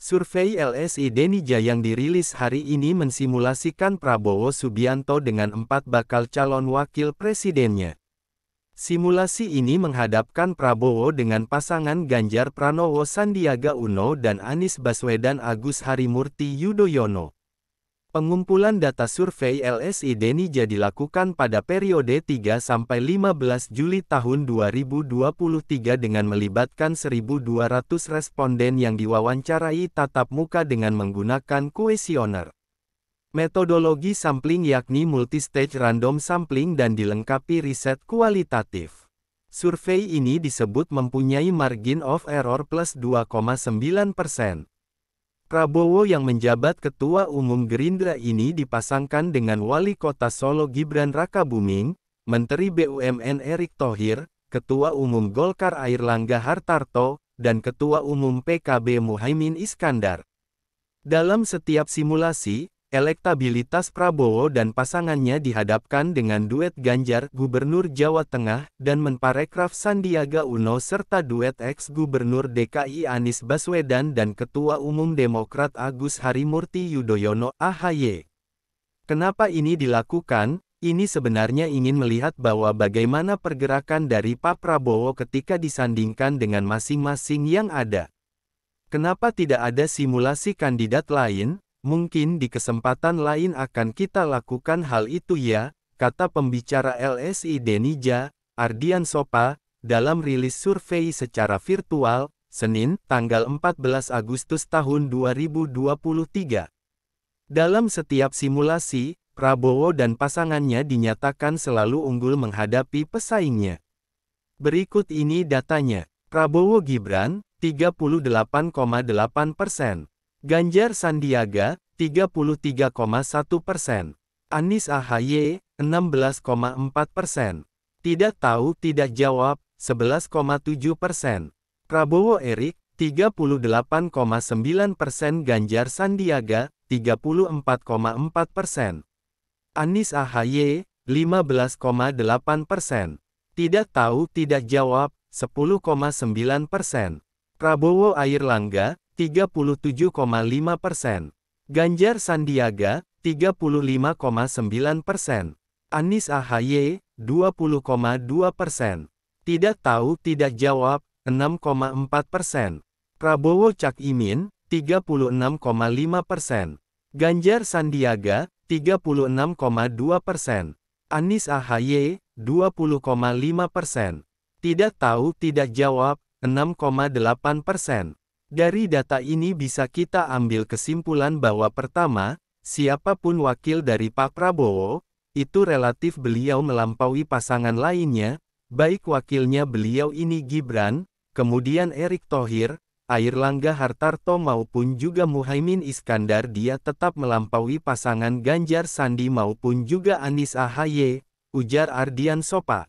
Survei LSI Denija yang dirilis hari ini mensimulasikan Prabowo Subianto dengan 4 bakal calon wakil presidennya. Simulasi ini menghadapkan Prabowo dengan pasangan Ganjar Pranowo Sandiaga Uno dan Anies Baswedan Agus Harimurti Yudhoyono. Pengumpulan data survei LSI Denija dilakukan pada periode 3-15 Juli tahun 2023 dengan melibatkan 1.200 responden yang diwawancarai tatap muka dengan menggunakan kuesioner. Metodologi sampling yakni multistage random sampling dan dilengkapi riset kualitatif. Survei ini disebut mempunyai margin of error plus 2,9%. Prabowo yang menjabat Ketua Umum Gerindra ini dipasangkan dengan Wali Kota Solo Gibran Rakabuming, Menteri BUMN Erick Thohir, Ketua Umum Golkar Airlangga Hartarto, dan Ketua Umum PKB Muhaimin Iskandar. Dalam setiap simulasi, elektabilitas Prabowo dan pasangannya dihadapkan dengan duet Ganjar, Gubernur Jawa Tengah, dan Menparekraf Sandiaga Uno serta duet ex-Gubernur DKI Anies Baswedan dan Ketua Umum Demokrat Agus Harimurti Yudhoyono, AHY. Kenapa ini dilakukan? Ini sebenarnya ingin melihat bahwa bagaimana pergerakan dari Pak Prabowo ketika disandingkan dengan masing-masing yang ada. Kenapa tidak ada simulasi kandidat lain? Mungkin di kesempatan lain akan kita lakukan hal itu ya, kata pembicara LSI Denija, Ardian Sopa, dalam rilis survei secara virtual, Senin, tanggal 14 Agustus tahun 2023. Dalam setiap simulasi, Prabowo dan pasangannya dinyatakan selalu unggul menghadapi pesaingnya. Berikut ini datanya. Prabowo Gibran, 38,8%. Ganjar Sandiaga, 33,1%. Anies AHY, 16,4%. Tidak tahu tidak jawab, 11,7%. Prabowo Erik, 38,9%. Ganjar Sandiaga, 34,4%. Anies AHY, 15,8%. Tidak tahu tidak jawab, 10,9%. Prabowo Airlangga, 37,5%. Ganjar Sandiaga, 35,9%. Anies AHY, 20,2%. Tidak tahu tidak jawab, 6,4%. Prabowo Cak Imin, 36,5%. Ganjar Sandiaga, 36,2%. Anies AHY, 20,5%. Tidak tahu tidak jawab, 6,8%. Dari data ini bisa kita ambil kesimpulan bahwa pertama, siapapun wakil dari Pak Prabowo, itu relatif beliau melampaui pasangan lainnya, baik wakilnya beliau ini Gibran, kemudian Erick Thohir, Airlangga Hartarto maupun juga Muhaimin Iskandar dia tetap melampaui pasangan Ganjar Sandi maupun juga Anies AHY, ujar Ardian Sopa.